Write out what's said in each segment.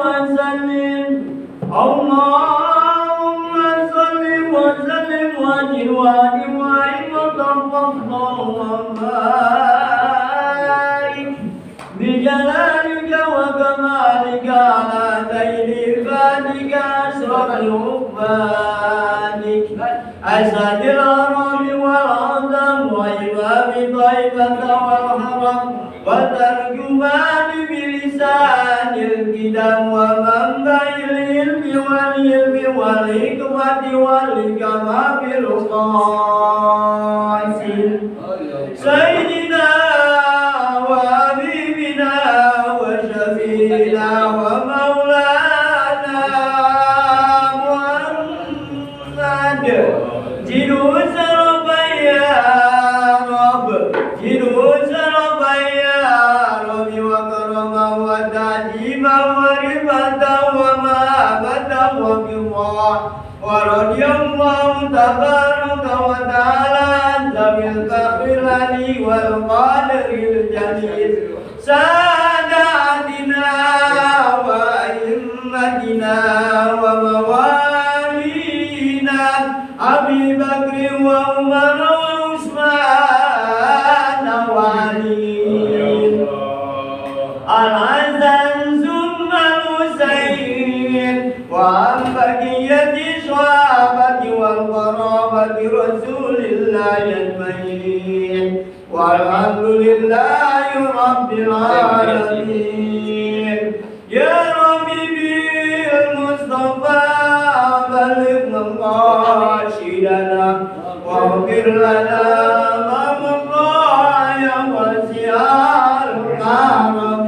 وسلم اللهم صل وسلم وزد وادم وتفضل وبارك بجلالك وكمالك على ذيل عبادك أشرف عبادك أسد الأرض والعظم وإمام طيبة والحرم وترجمان بلسان الكتاب ومنبع العلم والعلم والحكمة والكمال بالقاسم سيدنا وحبيبنا وشفينا ومولانا محمد جلوس ربي يا رب جلوس ربي يا رب وكرما وتعجيبا ورفة ومهابة وقوة ورضي الله تبارك وتعالى عن ذوي الفخر العلي والقادر الجليل ساداتنا وأئمتنا وموالينا أبي بكر وعمر وعثمان وعلي الحسن ثم الحسين وعن بقية الصحابة والقرابة رسول الله أجمعين والحمد لله رب العالمين يا ربي بالمصطفى بلغ مقاصدنا واغفر لنا ما مضى يا واسع الكرم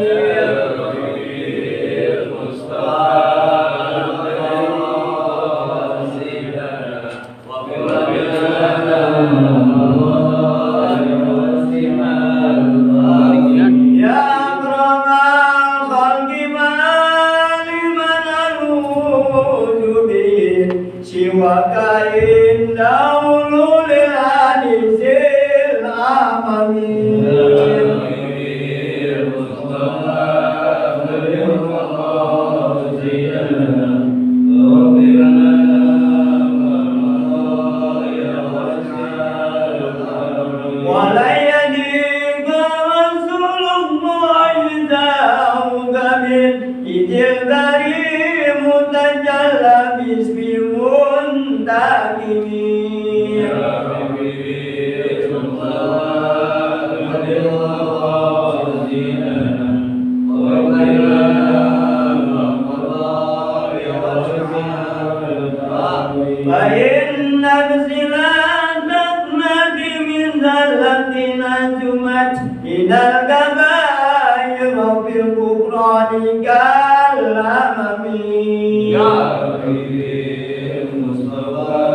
يا ربي بالمصطفى وكاين دولو للحديث الأمامي ولا يديك رسول الله داوك من إجباري متجلى باسم منتقمين يا ربي فإن بصلاة تطمد من ذلة نجمت إلى الكبائر في الكفران كالأمم يا ربي المصطفى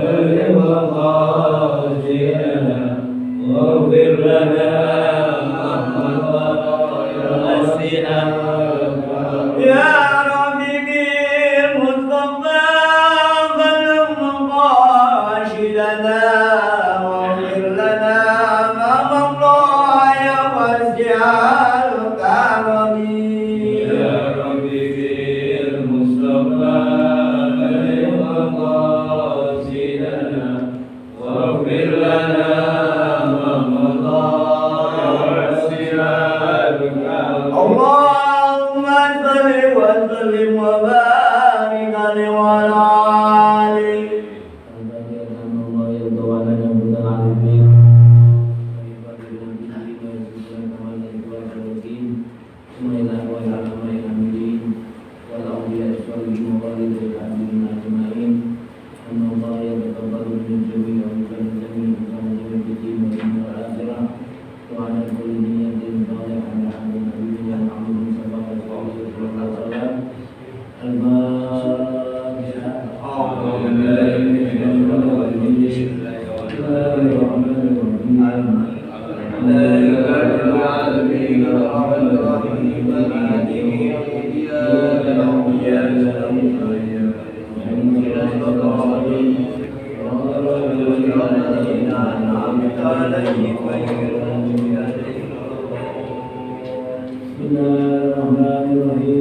بلغ مقاصدنا واغفر لنا ما مضى يا ربي بالمصطفى بلغ مقاصدنا واغفر لنا ما مضى يا واسع الكرم يا ربي بالمصطفى بلغ مقاصدنا واغفر لنا ما مضى يا واسع الكرم اللهم صل وسلم وبارك عليه وعلى آله Bismillahirrahmanirrahim.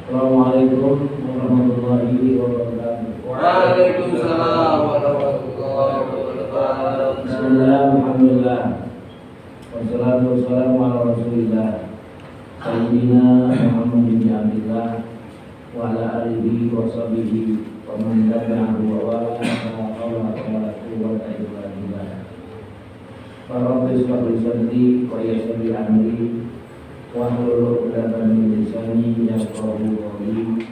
Assalamualaikum warahmatullahi wabarakatuh. Waalaikumsalam warahmatullahi wabarakatuh. Bismillah, alhamdulillah. Wassalatu wassalamu ala rasulillah Sayyidina Muhammad bin Abdillah wa ala alihi wa sahbihi wa man tabi'ahu wa wala la hawla wa la quwwata illa billah. Rabbi ishrah li sadri wa yassir li amri wa hlul 'uqdatam min lisani yafqahu qawli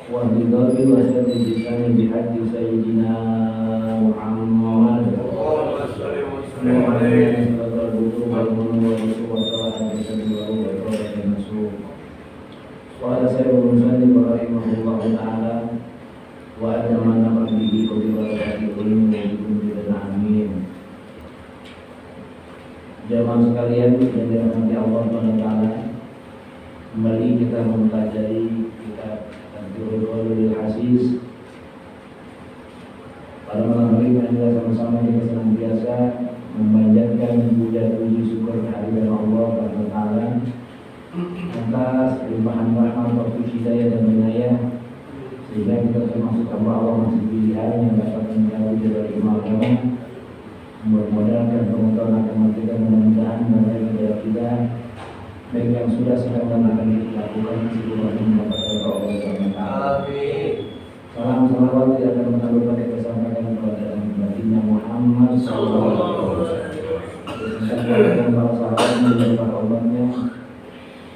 wa bidabi wa sadri lisani bihaqi sayyidina Muhammad wa saya muslim rahimahullah taala wa adamana bihi wa bi barakatihi amin. Jamaah sekalian yang dirahmati Allah Subhanahu wa taala, kembali kita mempelajari kitab Tadbirul Qaulil Hasis. Pada malam hari kita sama-sama kita senantiasa memanjatkan puja puji syukur kehadirat Allah Subhanahu wa taala atas limpahan rahmat, taufik, hidayah dan inayah sehingga kita termasuk hamba Allah masih pilihan yang dapat menjauhi dari kemalaman. Mudah-mudahan dan penonton akan kita mudah-mudahan dari negara kita baik yang sudah sedang dan akan kita lakukan sebelum mendapatkan Allah Subhanahu wa taala. Salam salawat yang akan menaruh kita sampaikan kepada baginda Muhammad sallallahu alaihi wasallam dan para sahabatnya dan para umatnya.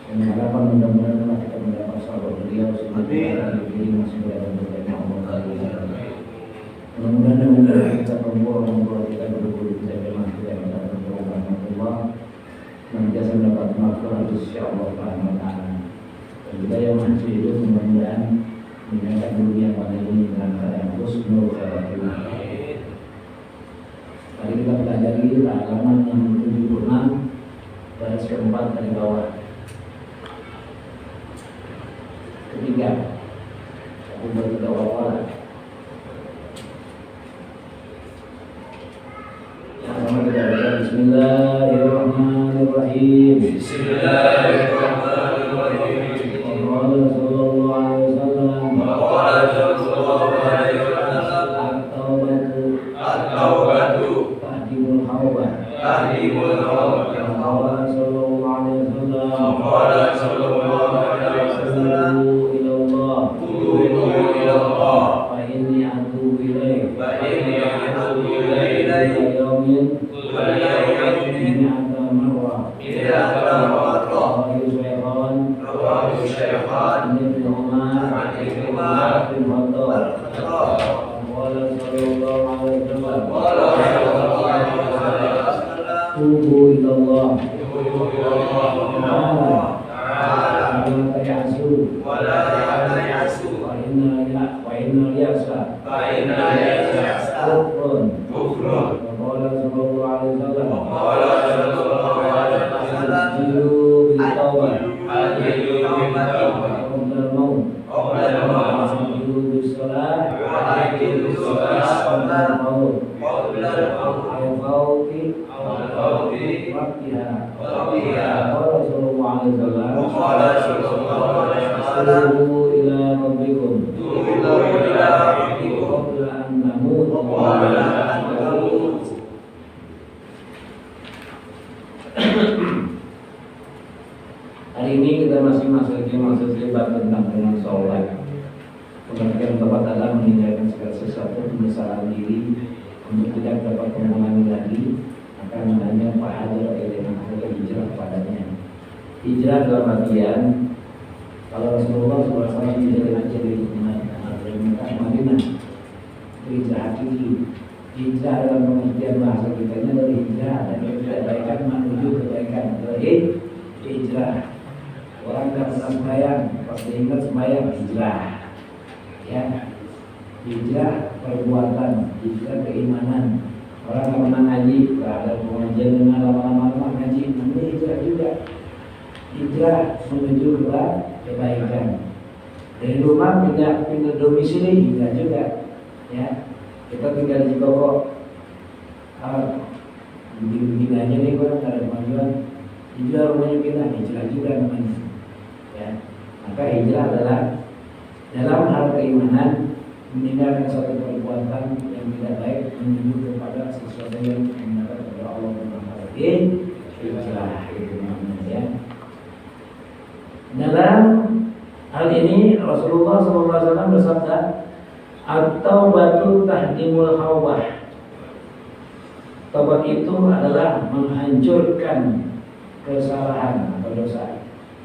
Dan harapan mudah-mudahan kita mendapat sahabat beliau sebagaimana diri masih berada di Allah. Mudah-mudahan kita perempuan orang tua kita berguru kita memang tidak mendapat perubahan Allah dan kita mendapat maghfirah insyaallah taala. Dan kita yang masih hidup mudah-mudahan menjaga dunia pada ini dengan keadaan husnul khatimah. Mari kita pelajari halaman yang 76 baris keempat dari bawah. Ketiga, aku berkata wala. Sama kita baca Bismillahirrahmanirrahim. Bismillahirrahmanirrahim. Qala sallallahu alaihi wasallam. At-taubatu tahdimul haubah. Qala sallallahu alaihi wasallam. Tubu ila ilallah tubu ilallah ta'ala wala tayasu wa la tayasu wa inna yasa fa inna ya'sa kufrun kufrun wa qala sallallahu alaihi wasallam wa qala sallallahu alaihi wasallam ajilu bil taubat ajilu bil tawbah qabla al-maut qabla al-maut ajilu bis salat wa ajilu salat qabla al-maut qabla al-maut ayfauti al-fawti waqtiha waqtiha qala sallallahu alaihi wasallam wa qala sallallahu alaihi wasallam tubu ila rabbikum tubu ila rabbikum qabla an tamut qabla an tamut. Hari ini kita masih masuk terlibat tentang dengan sholat. Pengertian tepat adalah meninggalkan segala sesuatu penyesalan diri untuk tidak dapat mengulangi lagi akan hanya pahala yang ada hijrah padanya. Hijrah dalam artian kalau Rasulullah SAW hijrah aja dari Mekah ke Madinah, hijrah hakiki. Hijrah dalam pengertian bahasa kita ini adalah hijrah dari kebaikan menuju kebaikan. Hijrah. Orang tidak pernah sembahyang, pas diingat sembahyang, hijrah. Ya, hijrah perbuatan, hijrah keimanan. Orang nggak pernah ngaji, nggak ada pengajian dengan lama-lama ngaji, namanya hijrah juga. Hijrah menuju ke kebaikan. Dari rumah pindah domisili, hijrah juga. Ya, kita tinggal di Bogor. Begini aja nih, orang nggak ada kemajuan. Hijrah rumahnya pindah, hijrah juga namanya. Ya, maka hijrah adalah dalam hal keimanan meninggalkan suatu perbuatan yang tidak baik menuju kepada sesuatu yang mendapat kepada Allah Subhanahu wa taala. Itu namanya ya. Dalam hal ini Rasulullah SAW bersabda, "At-taubatu tahdimul khawbah." Taubat itu adalah menghancurkan kesalahan atau dosa.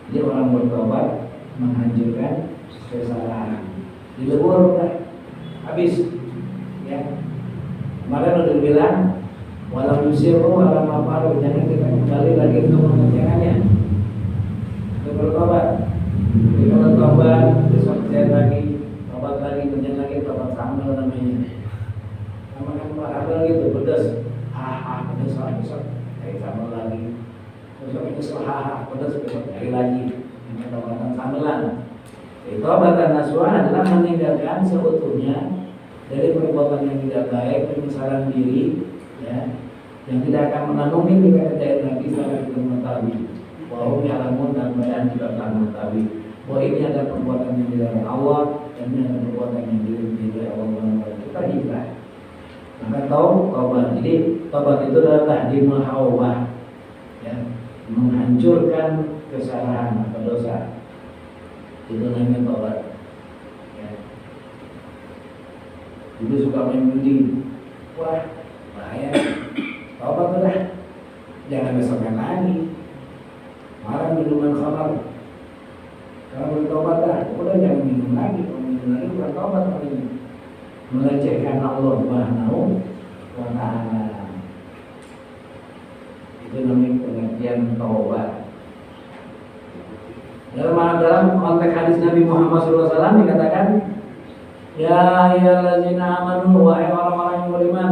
Jadi orang bertobat menghancurkan kesalahan. Dilebur udah habis. Ya. Kemarin udah bilang walau yusiru walau mafaru, jangan kita kembali lagi untuk mengerjakannya. Untuk bertobat. Jadi kalau tobat besok kerjain lagi, tobat lagi, kerjain lagi, tobat sambal namanya. Namanya apa gitu, pedas. Pedas besok kayak sambal lagi. Besok itu setelah pedas besok cari lagi. Ini tobatan sambelan. Tobatan nasuha adalah meninggalkan seutuhnya dari perbuatan yang tidak baik, penyesalan diri, ya, yang tidak akan menanggung kita kerjain lagi setelah kita mengetahui bahwa ya'lamun dan badan juga akan mengetahui bahwa ini ada perbuatan yang dilarang Allah dan ini ada perbuatan yang diridhoi Allah. Kita hijrah. Maka taubat. Jadi taubat itu adalah tahdimul khawbah, ya, menghancurkan kesalahan atau dosa. Itu namanya taubat. Ya. Dulu suka main judi, wah bahaya. Taubat udah, jangan besokkan lagi. Marah minuman khamar. Kalau bertobat dah, udah jangan minum lagi. Kalau minum lagi bukan taubat namanya. Melecehkan Allah Subhanahu wa taala. Itu namanya pengertian taubat. Dalam konteks hadis Nabi Muhammad SAW dikatakan, ya ayyuhallazina amanu, wahai orang-orang yang beriman,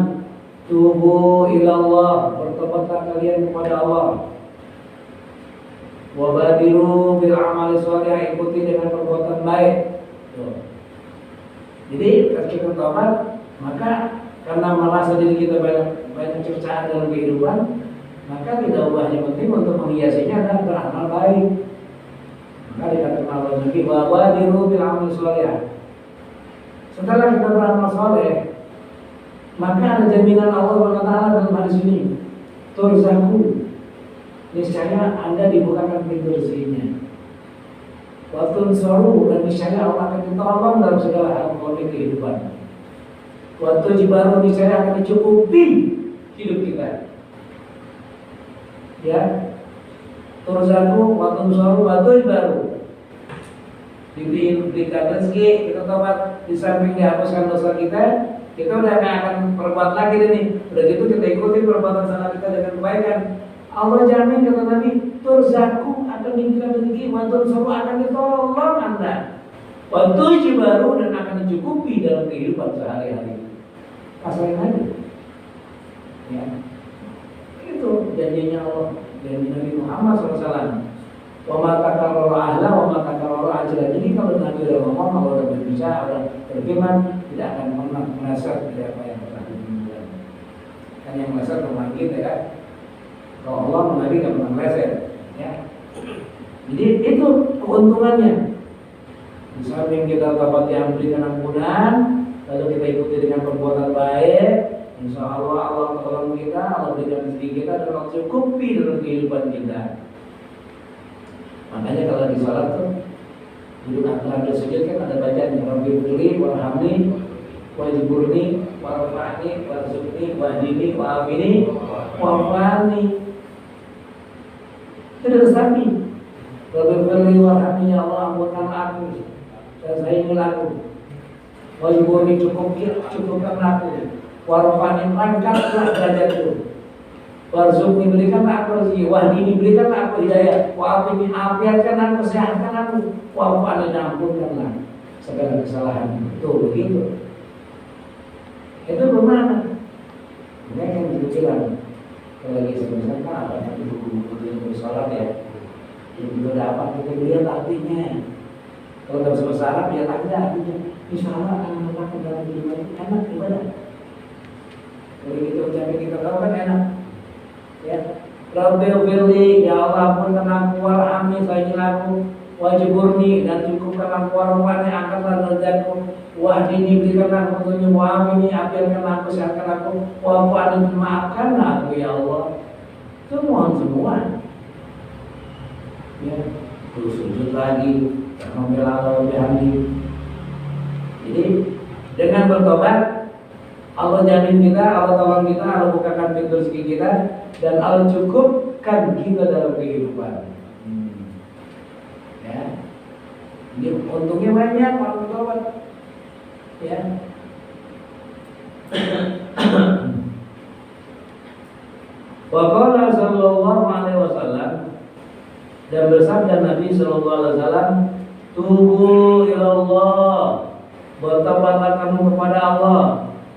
tubu ilallah, bertobatlah kalian kepada Allah. Wa badiru bil amali shalih, ikuti dengan perbuatan baik. Tuh. Jadi ketika kita tobat, maka karena merasa diri kita banyak cercaan dalam kehidupan, maka tidak ubahnya penting untuk menghiasinya adalah beramal baik. Maka dikatakan Allah Nabi bahwa diru bil amal shalih. Setelah kita beramal saleh, maka ada jaminan Allah Taala dalam hadis ini. Turzaku, niscaya Anda dibukakan pintu rezekinya. Waktu soru, dan niscaya Allah akan ditolong dalam segala hal politik kehidupan. Waktu jibaru, niscaya akan dicukupi hidup kita. Ya, turzaku, waktu soru, waktu jibaru. Diberikan rezeki, kita tobat, di samping dihapuskan dosa kita udah gak akan perbuat lagi nih. Udah gitu kita ikuti perbuatan salah kita dengan kebaikan. Allah jamin kata Nabi, turzaku akan diberikan rezeki, wa tunsuru akan ditolong Anda. Wa tujbaru dan akan dicukupi dalam kehidupan sehari-hari. Pasalin aja. Ya. Itu janjinya Allah, janji Nabi Muhammad SAW. Wa ma takarrara ahla wa ma takarrara ajla. Jadi kalau Nabi udah ngomong, kalau udah berbicara, udah berfirman, tidak akan pernah merasa tidak apa yang pernah dibimbingkan. Kan yang merasa teman kita kan. Kalau Allah Nabi nggak pernah meleset, ya. Jadi itu keuntungannya. Di samping kita dapat yang berikan ampunan, lalu kita ikuti dengan perbuatan baik, insya Allah Allah tolong kita, Allah berikan rezeki kita dan Allah cukupi dalam kehidupan kita. Makanya kalau di salat tuh duduk antara sujud kan ada bacaan Rabbi firli warhamni wajburni warfa'ni warzuqni wahdini wa'afini wa'afani. Itu dari sapi. Rabbi firli warhamni, ya Allah ampunkan aku dan sayangi aku. Wajburni cukupkan aku. Warfa'ni angkatlah derajatku. Warzuqni berikanlah aku rezeki, wahdini berikanlah aku hidayah, wa'afini afiatkan aku, sehatkan aku, wa'afani ampunkanlah segala kesalahan. Tuh begitu. Itu bermana? Mereka yang berbilang kalau lagi sebenarnya apa nanti buku-buku bersolat ya. Yang itu dapat kita lihat artinya. Kalau nggak bisa bersalat ya artinya. Misalnya anak-anak dalam kehidupan enak ibadah. Kalau kita ucapin kita tahu kan enak. Ya, Rabbi firli, ya Allah ampunkan aku, warhamni sayangi aku, wajburni dan cukupkan aku, warhamni angkatlah derajatku, wahdini berikanlah aku petunjuk, wa'afini afiatkan aku, sehatkan aku, wa'afani maafkan aku ya Allah. Semua. Ya, terus sujud lagi, membela Allah bihamdi. Jadi dengan bertobat Allah jamin kita, Allah tolong kita, Allah bukakan pintu rezeki kita, dan Allah cukupkan kita dalam kehidupan. Ya, jadi untungnya banyak kalau bertobat. Ya. Wa qala sallallahu alaihi wasallam, dan bersabda Nabi sallallahu alaihi wasallam, tubu ila Allah, bertobatlah kamu kepada Allah.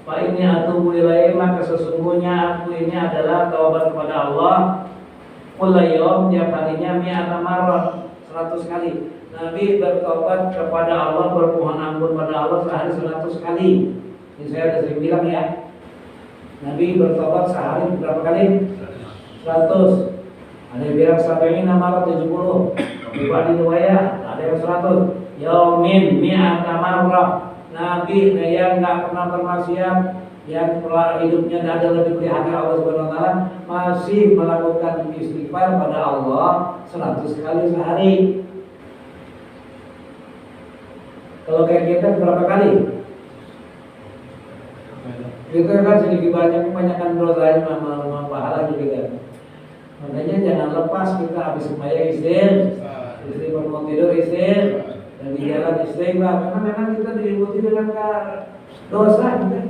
Fa ini atubu ilaihi, maka sesungguhnya aku ini adalah taubat kepada Allah. Kullayyom, tiap harinya mi'ata marrah, 100 kali. Nabi bertobat kepada Allah, bermohon ampun pada Allah sehari 100 kali. Ini saya sudah sering bilang ya. Nabi bertobat sehari berapa kali? 100. Ada yang bilang sampai ini marrah 70. Pribadi riwayat ada yang 100. Yaumin mi'ata marrah. Nabi yang nggak pernah bermaksiat, yang telah hidupnya adalah diberi hati Allah Subhanahu Wa Taala, masih melakukan istighfar pada Allah 100 kali sehari. Kalau kayak kita berapa kali? Kita kan sedikit kebanyakan dosa sama pahala juga. Makanya jangan lepas kita habis sembahyang istri mau tidur istri. Dan di jalan istighfar, karena memang kita diliputi dengan dosa gitu.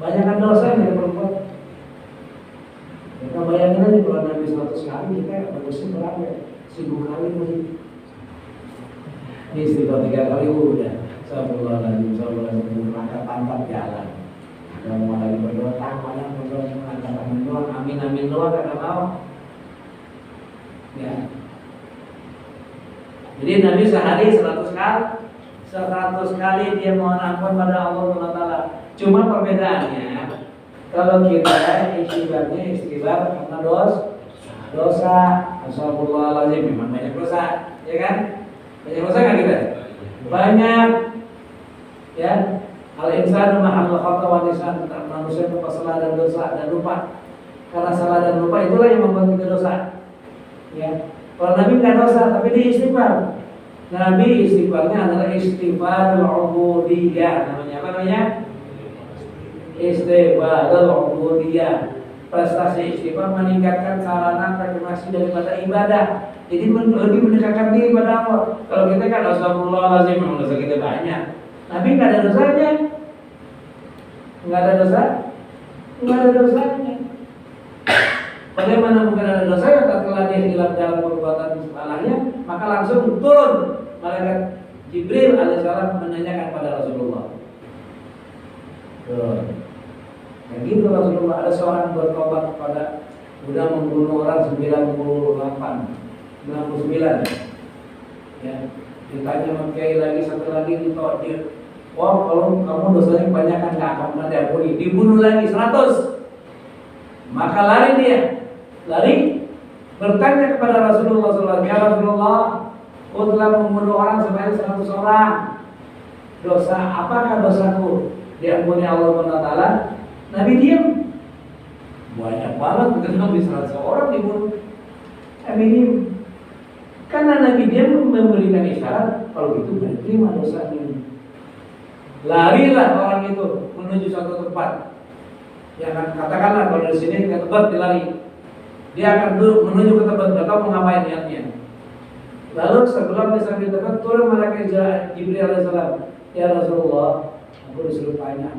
Banyakkan dosa yang kita perbuat. Kita bayangin aja kalau Nabi 100 kali, kita bagusnya berapa? 1000 kali lagi. Ini istighfar 3 kali udah. Astagfirullahaladzim, langkah pantap jalan. Kalau mau lagi berdoa, banyak berdoa, langkah amin doang, amin doang, kagak mau. Ya. Jadi Nabi sehari 100 kali dia mohon ampun pada Allah Taala. Cuma perbedaannya, kalau kita istighfar karena dosa, astagfirullahaladzim, memang banyak dosa, ya kan? Banyak dosa nggak kita? Banyak, ya. Al-insanu mahal khata wa lisan, manusia itu salah dan dosa dan lupa. Karena salah dan lupa itulah yang membuat kita dosa, ya. Kalau Nabi nggak dosa, tapi dia istighfar. Nabi istighfarnya adalah istighfarul ubudiyah. Namanya apa namanya? Istighfarul ubudiyah. Prestasi istighfar meningkatkan sarana preferensi daripada ibadah. Jadi lebih mendekatkan diri pada Allah. Kalau kita kan astagfirullahaladzim, memang dosa kita banyak. Nabi nggak ada dosanya. Nggak ada dosa? Nggak ada dosanya. Bagaimana mungkin ada dosa yang tatkala dia hilang dalam perbuatan salahnya, maka langsung turun malaikat Jibril alaihissalam menanyakan pada Rasulullah. Yang gitu Rasulullah, ada seorang bertobat kepada sudah membunuh orang 99. Ya, ditanya sama Kiai lagi satu lagi ditolak dia. Wah, kalau kamu dosanya banyak kan nggak akan pernah diampuni. Dibunuh lagi 100. Maka lari dia. Lari bertanya kepada Rasulullah SAW, ya Rasulullah, aku telah membunuh orang sebanyak 100 orang. Dosa, apakah dosaku diampuni Allah SWT? Nabi diam. Banyak banget, bukan Nabi 100 orang dibunuh. Nabi diam. Karena Nabi diam memberikan isyarat, kalau gitu terima dosa ini. Larilah orang itu menuju suatu tempat. Ya kan, katakanlah kalau dari sini ke tempat dilari. Dia akan menuju ke tempat, tidak tahu mengapain niatnya. Lalu sebelum dia sampai tempat, turun malaikat Jibril alaihissalam. Ya Rasulullah, aku disuruh tanya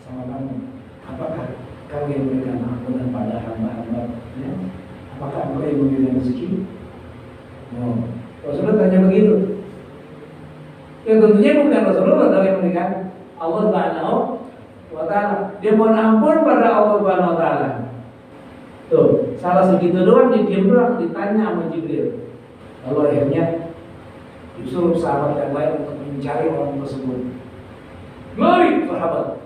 sama kamu, apakah kamu yang memberikan ampunan pada hamba-hamba? Ya? Apakah engkau yang memberikan rezeki? No. Rasulullah tanya begitu. Ya tentunya bukan Rasulullah yang memberikan, Allah Subhanahu wa Ta'ala. Dia mohon ampun pada Allah Subhanahu wa Ta'ala. Tuh, salah segitu doang diam doang, ditanya sama Jibril. Lalu akhirnya disuruh sahabat yang lain untuk mencari orang tersebut. Mari sahabat.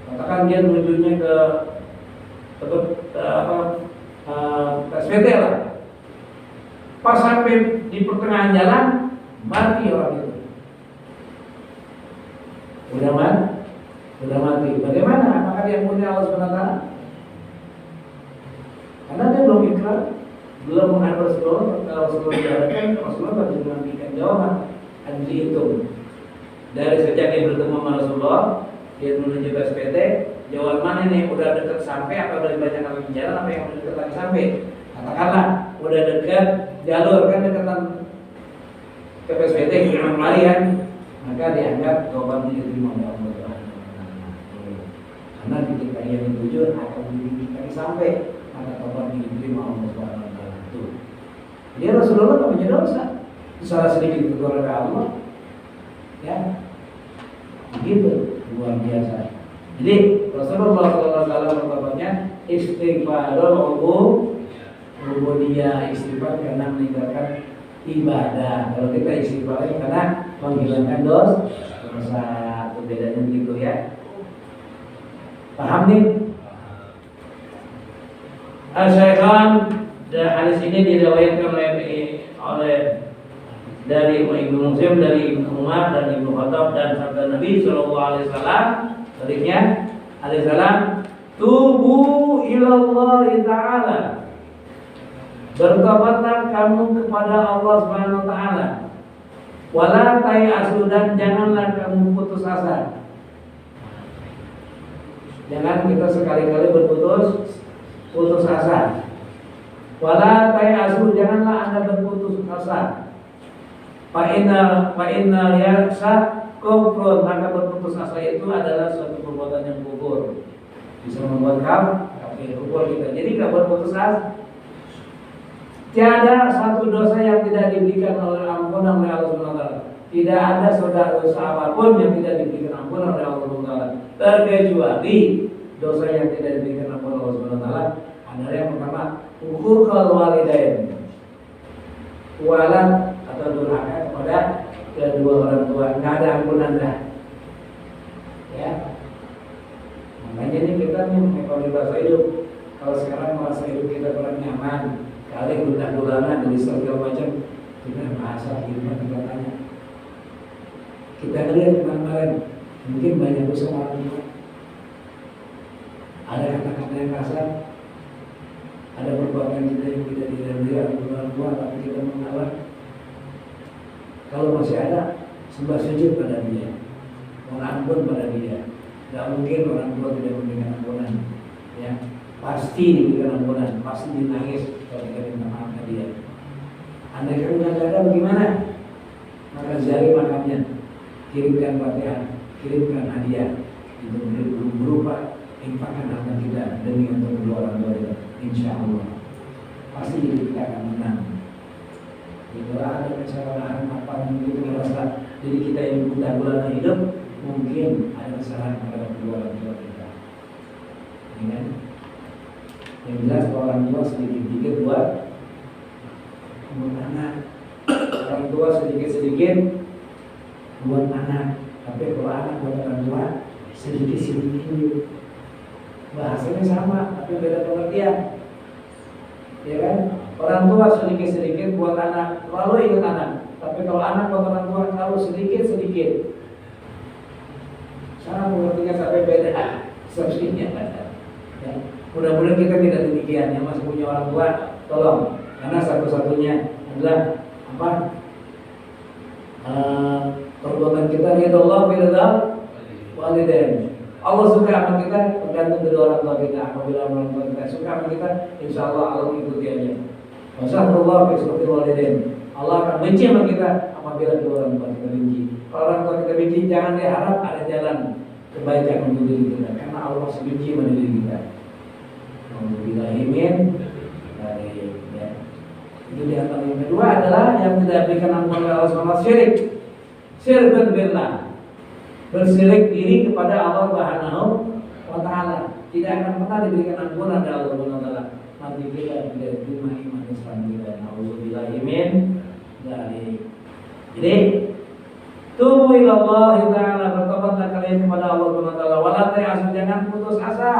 Katakan dia menujunya ke SPT lah. Pas sampai di pertengahan jalan, mati orang itu. Udah mati. Bagaimana? Apakah dia punya Allah SWT? Karena dia belum ikrar, belum menghadap Rasulullah. Kalau Rasulullah diharapkan, Rasulullah harus memberikan jawaban. Hadis itu dari sejak dia bertemu sama Rasulullah, dia menuju ke SPT. Jawaban mana nih? Udah dekat sampai apa udah banyak kali jalan, apa yang udah dekat lagi sampai? Katakanlah udah dekat jalur, kan dekatan ke SPT cuma larian, maka dianggap jawabannya diterima oleh Allah. Karena ketika ia jujur akan diberikan sampai, maka jawabannya diterima Allah Subhanahu wa Ta'ala. Jadi Rasulullah tak punya dosa, salah sedikit tegur oleh Allah, ya, begitu luar biasa. Jadi Rasulullah SAW berkatanya istighfarul ubudiyah, istighfar karena meninggalkan ibadah. Kalau kita istighfar karena menghilangkan dosa. Bedanya begitu ya. Paham nih? Al-Syaikhan, dan hadis ini diriwayatkan oleh dari Ibnu Muslim, dari Ibnu Umar dan Ibnu Khattab, dan sabda Nabi sallallahu alaihi wasallam sebaliknya alaihissalam, tubu ilallahi ta'ala, bertobatlah kamu kepada Allah Subhanahu wa ta'ala, wala tayasu, dan janganlah kamu putus asa. Jangan kita sekali-kali putus asa. Wala tayasu, janganlah Anda berputus asa. Fa inna ya'sa kufrun, maka berputus asa itu adalah suatu perbuatan yang kufur. Bisa membuat kafir, kufur kita. Jadi enggak berputus asa. Tiada satu dosa yang tidak diberikan oleh ampunan oleh Allah Subhanahu wa Ta'ala. Tidak ada dosa apapun yang tidak diberikan ampunan oleh Allah Subhanahu wa Ta'ala, terkecuali dosa yang tidak diberikan ampunan Allah Subhanahu wa Ta'ala adalah yang pertama, uququl walidain, walat atau durhaka kepada kedua orang tua, nggak ada ampunan dah. Ya, makanya ini kita nih kalau bahasa hidup, kalau sekarang merasa hidup kita kurang nyaman, kali gundah-gulana dari segala macam, kita bahasa hidup kita tanya. Kita lihat kemarin, mungkin banyak dosa orang tua. Ada kata-kata yang kasar, ada perbuatan kita yang tidak dilihat orang tua, tapi kita mengalah. Kalau masih ada, sembah sujud pada dia, mohon ampun pada dia. Tidak mungkin orang tua tidak memberikan ampunan. Ya, pasti diberikan ampunan, pasti dinangis kalau kita minta maaf ke dia. Andai kamu nggak ada, bagaimana? Maka jari makamnya, kirimkan Fatihah, kirimkan hadiah, itu berupa infakkan harta kita demi untuk kedua orang tua kita. insya Allah pasti kita akan menang. Jika ada kesalahan apa begitu merasa diri kita yang buta gulana hidup, mungkin ada kesalahan pada kedua orang tua kita. Ya kan? Yang jelas orang tua sedikit-sedikit buat anak. Orang tua sedikit-sedikit buat anak. Tapi kalau anak buat orang tua sedikit-sedikit. Bahasanya sama, tapi beda pengertian. Ya kan? Orang tua sedikit-sedikit buat anak, selalu ingat anak. Tapi kalau anak buat orang tua selalu sedikit-sedikit. Sama pengertiannya sampai beda. Sebenarnya ya. Mudah-mudahan kita tidak demikian. Yang masih punya orang tua, tolong. Karena satu-satunya adalah apa? Perbuatan kita ridha Allah, ridha walidain. Allah suka sama kita tergantung dari orang tua kita. Apabila orang tua kita suka sama kita, insya Allah Allah mengikuti aja. Wassalamualaikum warahmatullahi wabarakatuh. Allah akan benci sama kita apabila kedua orang tua kita benci. Kalau orang tua kita benci, jangan diharap ada jalan kebaikan untuk diri kita, karena Allah sebenci sama diri kita. Alhamdulillahirrahmanirrahim. Dari ya. Itu di antara yang kedua adalah yang tidak diberikan ampunan oleh Allah SWT, syirik. Syirik billah. Bersirik diri kepada Allah Subhanahu wa taala. Tidak akan pernah diberikan ampunan oleh Allah Subhanahu wa taala. Nanti kita tidak terima iman Islam kita. Nauzubillahi min dzalik. Jadi tubu ila Allah taala, bertobatlah kalian kepada Allah Subhanahu wa taala. Wala ta'asu, jangan putus asa.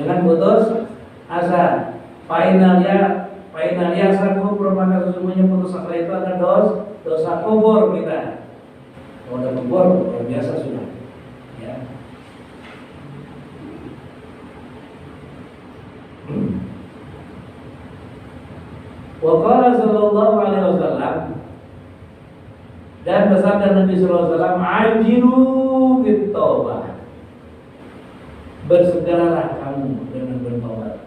Jangan putus asa. Final ya kufur, maka sesungguhnya putus asa itu ada dosa kubur kita. Kalau udah kubur luar biasa sudah. Ya. Wa qala sallallahu alaihi wasallam, dan bersabda Nabi sallallahu alaihi wasallam, ajilu bit taubah. Bersegeralah kamu dengan bertobat.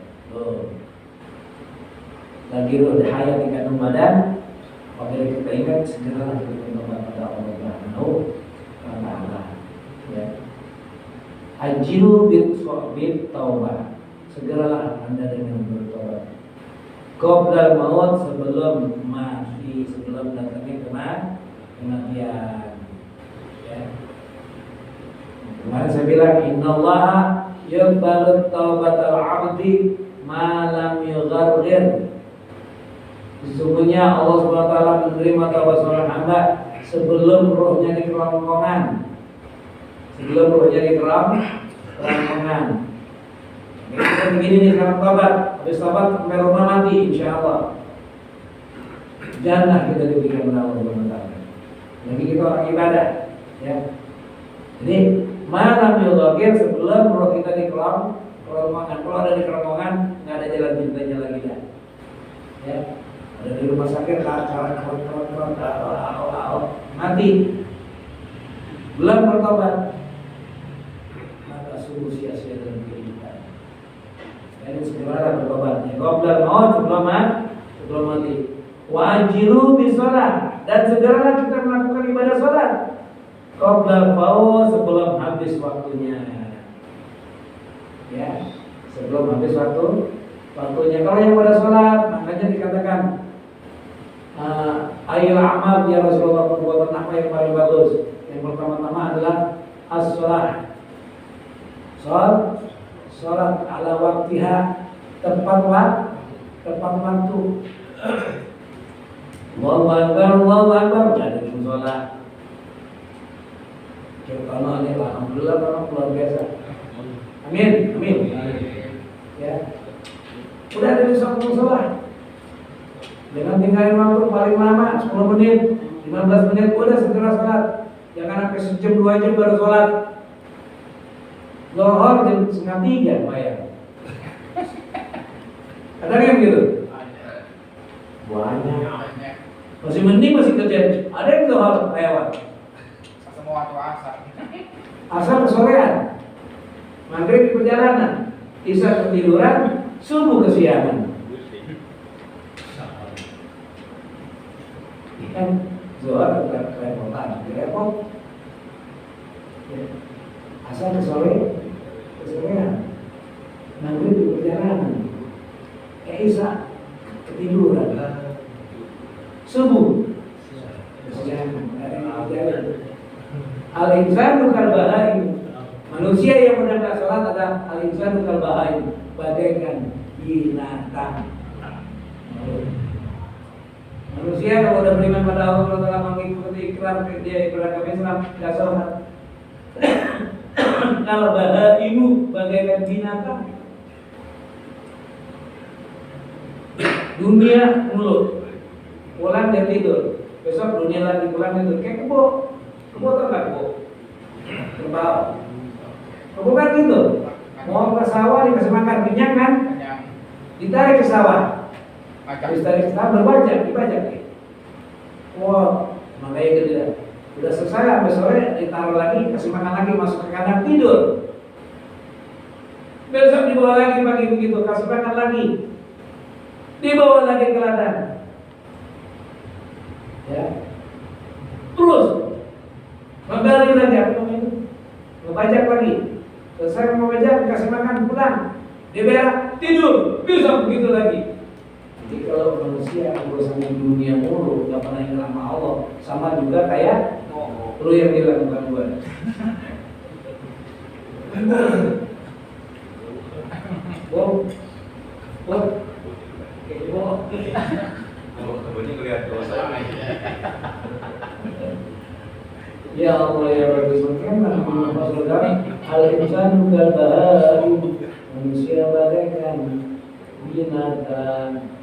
Lagi roh hayat di kandung badan, apabila kita ingat segeralah kita bertobat pada Allah Subhanahu wa taala. Ya. Ajilu bit taubah. Segeralah Anda dengan bertobat. Qoblal maut, sebelum mati, sebelum datangnya kematian. Ya. Kemarin saya bilang innallaha yaqbalu taubatal 'abdi ma lam yughargir. Sesungguhnya Allah Subhanahu wa taala menerima taubat seorang hamba sebelum rohnya di kerongkongan. Sebelum rohnya di kerongkongan. Kita begini nih sekarang tobat, habis tobat sampai rumah mati, insya Allah jannah kita diberikan oleh Allah Subhanahu wa taala. Jadi kita orang ibadah, ya. Jadi malam yudhakir, sebelum roh kita di kerongkongan. Kalau ada di kerongkongan, nggak ada jalan cintanya lagi dah. Ya, ada di rumah sakit, mati, belum bertobat, maka sungguh sia-sia dalam kehidupan. Jadi segera bertobat. Ya, qoblal maut, sebelum mati. Wajilu bisolat, dan segeralah kita melakukan ibadah solat. Qoblal fauz, sebelum habis waktunya. Ya, sebelum habis waktunya. Kalau yang pada sholat, makanya dikatakan ayul amal ya Rasulullah, perbuatan apa yang paling bagus? Yang pertama-tama adalah as-sholat. Sholat ala waktiha, tepat waktu. Allahu Akbar, jadi sholat. Contohnya ini alhamdulillah luar biasa. Amin. Ya. Udah ada di sholat. Jangan tinggalin waktu paling lama 10 menit, 15 menit, udah segera sholat. Jangan sampai sejam 2 jam baru sholat. Lohor jam 2:30 bayar. Ada yang gitu? Banyak. Masih mending masih kerja. Ada yang lohor lewat. Semua waktu asar. Asar kesorean. Maghrib di perjalanan. Isya ketiduran, subuh kesiangan. Kan zuhur kerepotan, repot. Asal kesorean. maghrib di perjalanan, Isya ketiduran, subuh al-insanu kal bahaim. Manusia yang menegakkan salat adalah al-insanu kal bahaim, bagaikan binatang. Manusia kalau sudah beriman pada Allah telah mengikuti ikrar dia beragama Islam, tidak salat. Kalau bahaimu bagaikan binatang. Dunia mulut, pulang dia tidur. Besok dunia lagi pulang tidur. Kayak kebo tau gak kebo? Kerbau. Kebo kan gitu. Mau ke sawah dikasih makan, kenyang kan? Kenyang. Ditarik ke sawah. Macam. Habis tarik ke sawah dibajak. Wah, makanya itu tidak. Udah selesai sampai sore ditaruh lagi, kasih makan lagi, masuk ke kandang tidur. Besok dibawa lagi pagi begitu, kasih makan lagi. Dibawa lagi ke ladang. Ya. Terus kembali lagi apa namanya? Ngebajak lagi. Selesai membajak, kasih makan, pulang. Dia berak, tidur, besok begitu lagi. Jadi kalau manusia bosan di dunia mulu, gak pernah ingat sama Allah, sama juga kayak lu yang bilang bukan gua. Wow, Kemudian kelihatan dosa. ya Allah ya Rabbi Subhanahu wa ta'ala, al-insanu kal bahaim, manusia bagaikan binatang.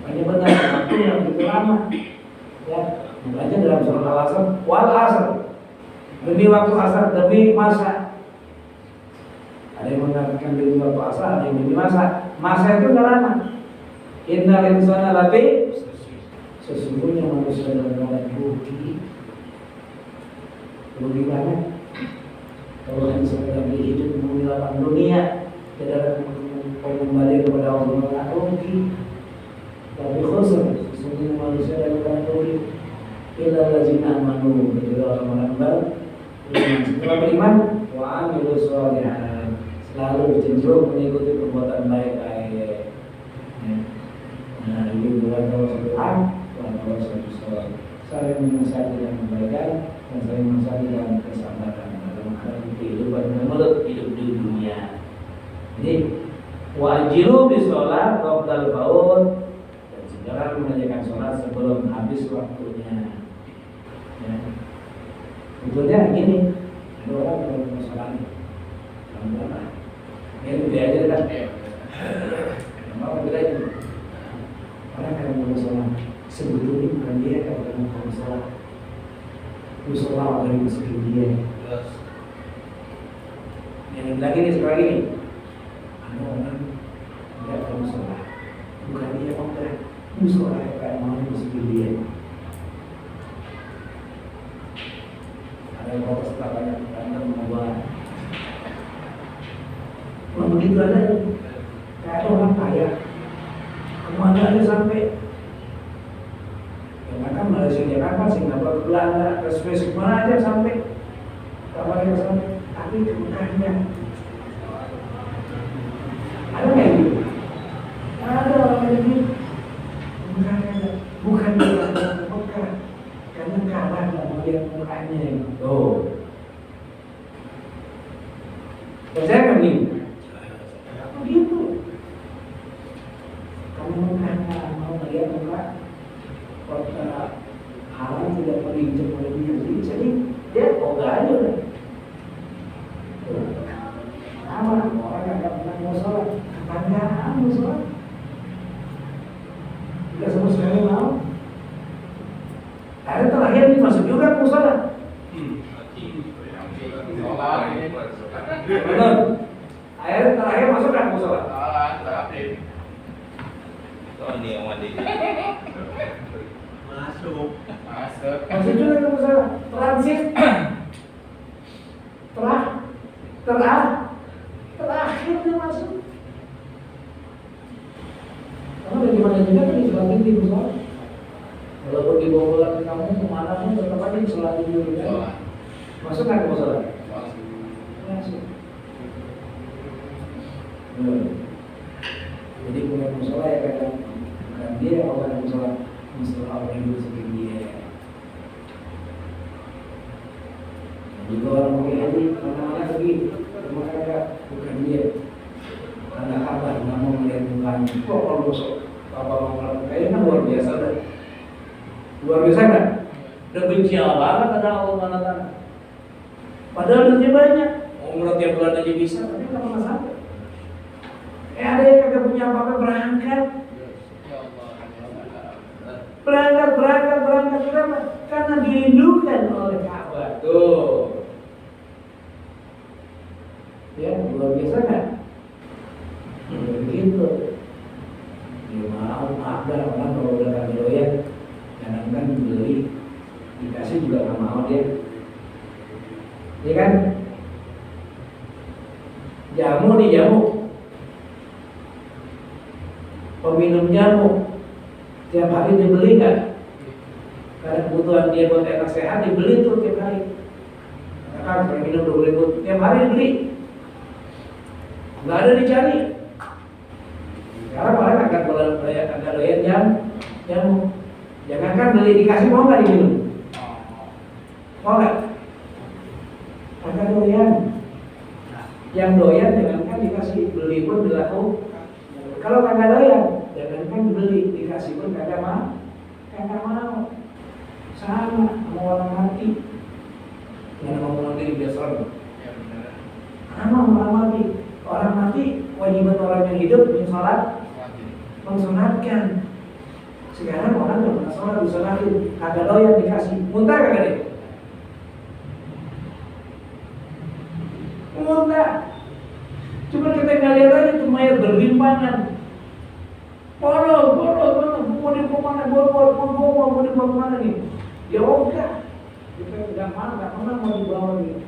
Makanya benar waktu yang begitu lama. Ya, makanya dalam surah Al-Asr, wal asr, demi waktu asar, demi masa. Ada yang mengatakan demi waktu asar, ada yang demi masa. Masa itu nggak lama. Innal insana lafi, sesungguhnya manusia dalam keadaan rugi. Rugi banget. Kalau hanya sekedar hidup di lapang dunia, tidak kembali kepada Allah, rugi. Tapi khusr, sesungguhnya manusia dalam keadaan rugi. Illa lazina amanu, kecuali orang-orang beriman. Setelah beriman, wa amilu sholihat, selalu cenderung mengikuti perbuatan baik-baik. Nah, ini dua tawasul saling menasihati dalam kebaikan dan saling menasihati dalam kesabaran dalam menghadapi kehidupan menurut hidup di dunia. Jadi wajibu bisolat qabdal faud, dan segera mengerjakan sholat sebelum habis waktunya. Ya. Betulnya gini, ada orang kalau mau sholat, lama-lama, ini belajar kan? Mau belajar. Orang kalau mau sholat, sebetulnya bukan dia kalau mau sholat. Musola dari masuk dia. Yang lagi nih sekarang ini, ada orang tidak mau sholat, bukan dia orang musola kayak mau masuk dia. Ada yang mau setelah banyak berantem membuat. Begitu ada kayak orang kaya. Kemana aja sampai ya kan Malaysia, Jakarta, Singapura, Belanda, ke Swiss, kemana aja sampai kabarnya sampai, tapi bukannya ada nggak gitu? Ada orang yang gitu, bukan Mekah, karena kalah nggak mau lihat mukanya. Oh, percaya kan nih? Begitu. Kamu mau melihat muka kota haram tidak merinjak oleh diri, jadi dia ogah aja udah. Sama orang yang nggak pernah mau sholat, tetanggaan mau sholat, tidak sama sekali mau. Akhirnya terakhir ini masuk juga mau sholat. Benar. Akhirnya terakhir masuk kan mau sholat. Oh, ini yang mandi. Masuk. Masuk juga ke musola. Transit. Terakhir dia masuk. Karena bagaimana juga kan disolatin di musola. Walaupun dibawa pulang ke kamu kemana pun tetap aja disolatin dulu kan. Masuk kan ke musola? Masuk. Jadi punya musola ya kadang bukan dia Allah yang musola Allah yang disuruh dia. Jika orang mungkin lagi mana-mana pergi, maka bukan dia. Karena kabar nggak mau melihat mukanya. Kok kalau musuh apa mau melakukan kayaknya luar biasa dah. Luar biasa kan? Udah benci banget ada Allah Taala. Padahal duitnya banyak. Umroh tiap bulan aja bisa, tapi nggak pernah sampai. Ada yang kagak punya apa-apa berangkat. Berangkat kenapa? Karena dirindukan oleh Ka'bah. Tuh. Ya, luar biasa kan? Begitu. Ya maaf dah orang kalau udah kagak doyan, jangankan beli, dikasih juga nggak mau dia. Ya kan? Jamu nih jamu. Peminum jamu tiap hari dibeli kan? Karena kebutuhan dia buat enak sehat dibeli tuh tiap hari. Kan kalau minum 20.000 tiap hari dibeli. Nggak ada dicari. Sekarang orang akan doyan jamu. Jangankan beli dikasih mau nggak diminum? Mau nggak? Agak doyan. Yang doyan jangankan dikasih beli pun dilakukan. Kalau kagak doyan, jangankan beli dikasih pun kagak mau. Sama orang mati. Yang ngomong diri biasa. Sama orang mati. Orang mati kewajiban orang yang hidup mensolat, mensolatkan. Sekarang orang yang pernah sholat disolatin, kagak doyan dikasih, muntah kagak deh? Muntah. Cuma kita nggak lihat aja tuh mayat berlimpangan. Bodoh, mau dibawa mana? Mau dibawa mana nih? Ya enggak, kita nggak pernah mau dibawa nih.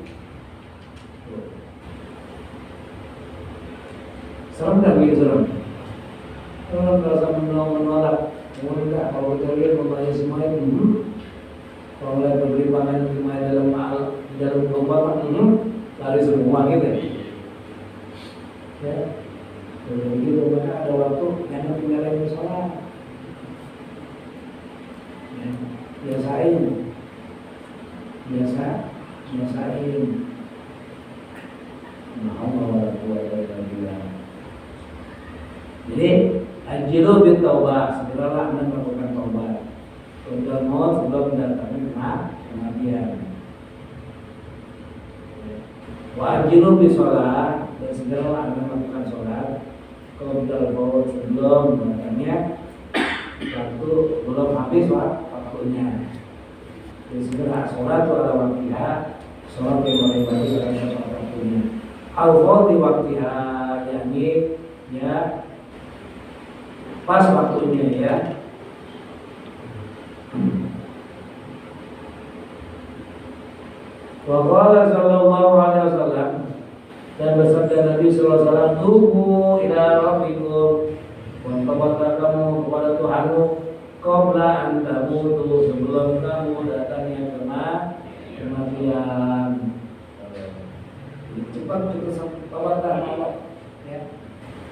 Serem nggak begitu serem? Serem nggak sampai menolak. Enggak, kalau kita lihat membayar semua itu, kalau lihat berlimpangan di dalam kelompok lari semua gitu ya. Begitu maka ada waktu yang tinggalin sholat. Ya, biasain. Jadi ajilu bit taubah, segeralah Anda melakukan taubat. Untuk maut sebelum mendatangkan kematian. Wa ajilu bis sholat, dan segeralah Anda melakukan sholat. Qabla maut sebelum mendatangnya waktu belum habis waktunya. Jadi segera sholat itu ada waktiha, sholat yang paling bagus adalah waktunya. Al-Fadhi waktiha, yakni ya pas waktunya ya. Wa qala sallallahu alaihi wasallam, dan bersabda Nabi sallallahu alaihi wasallam, tubu ila rabbikum, wa tawakkal kepada Tuhanmu qabla an tamutu, sebelum kamu datangnya kematian. Cepat kita tawakkal ya.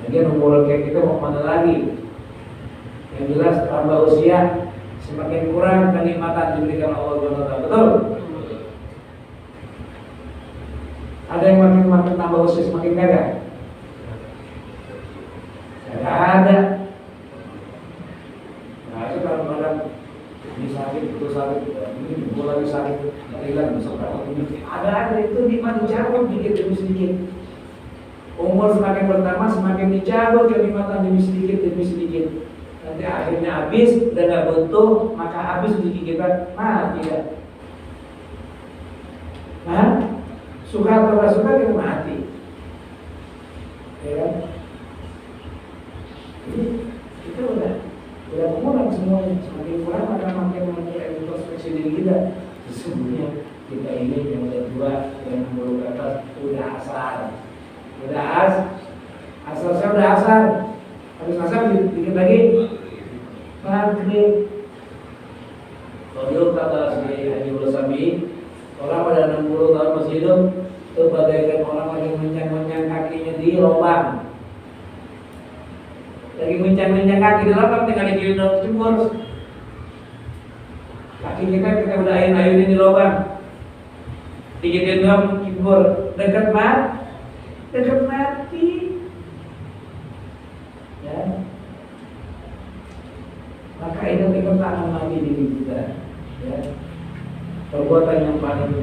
Lagian umur kayak kita mau mana lagi? Yang jelas tambah usia semakin kurang kenikmatan diberikan Allah Subhanahu wa taala. Betul? Ada yang makin tambah usia semakin kagak? Tidak ada. Nah itu kalau kadang ini sakit, itu sakit, ini gue lagi sakit, hilang besok ada itu nikmat dicabut dikit demi sedikit. Umur semakin bertambah semakin dicabut kenikmatan demi sedikit. Nanti akhirnya habis dan nggak butuh, maka habis rezeki kita mati ya. Nah, suka atau nggak suka kita mati, ya kan? Jadi kita udah kurang semuanya, semakin kurang maka makin introspeksi diri kita. Sesungguhnya kita ini yang udah tua, yang 60 ke atas udah asal saya udah asal. Habis asal dikit lagi maghrib. Kalau kata si Haji Sabi, orang pada 60 tahun masih hidup itu bagaikan orang lagi menyang kakinya di lubang. mencang-mencang kaki di lapang tinggal dikirim dalam sumur. Kaki kita udah ayun-ayunin di lubang. Dikirim dalam sumur dekat mati. Ya. Maka itu kita mengamati diri kita. Ya. Perbuatan yang paling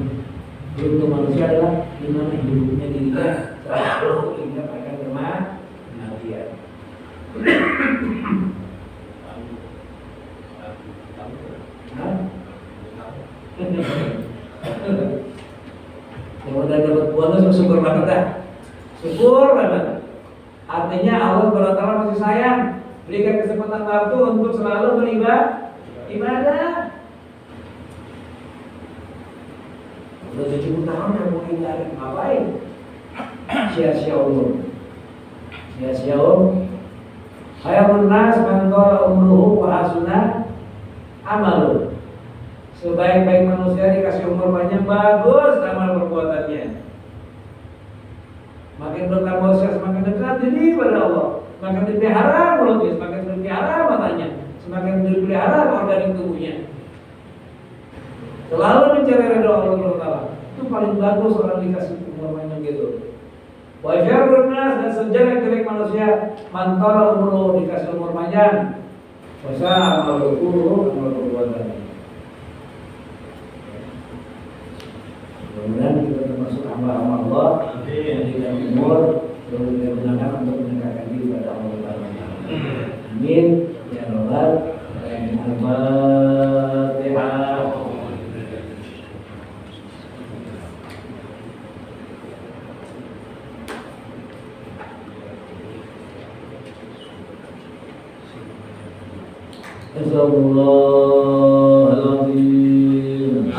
beruntung manusia adalah di mana hidupnya dirinya selalu ingat akan kematian. Yang udah dapat bonus syukur banget dah. Syukur banget. Artinya Allah SWT masih sayang, berikan kesempatan waktu untuk selalu beribadah. Udah 70 tahun kamu hindari ngapain? Sia-sia umur. Hayatun nas man qala umruhu wa hasuna amalu. Sebaik-baik manusia dikasih umur panjang, bagus amal perbuatannya. Makin bertambah usia semakin dekat diri pada Allah. Semakin dipelihara mulutnya, semakin dipelihara matanya, semakin dipelihara organ tubuhnya. Selalu mencari ridho Allah Taala. Itu paling bagus orang dikasih umur panjang gitu. Wa syarrun nas, dan sejelek-jelek manusia man qala umruhu dikasih umur panjang. Wa sa'a amaluhu, amal perbuatannya. Mudah-mudahan kita termasuk hamba-hamba Allah yang diberikan umur selalu digunakan untuk mendekatkan diri pada Allah Taala. Amin ya rabbal alamin. Al-Fatihah. Astagfirullahaladzim.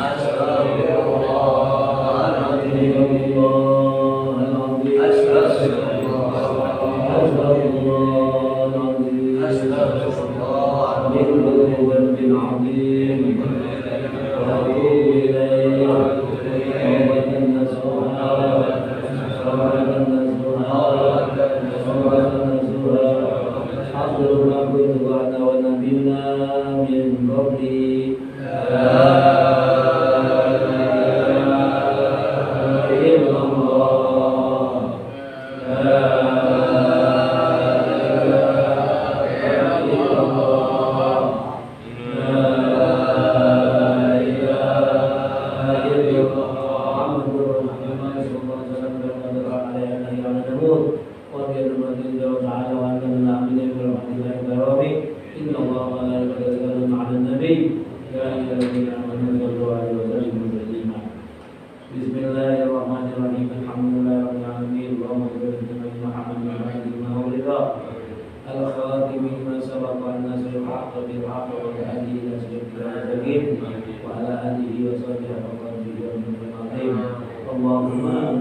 Allahumma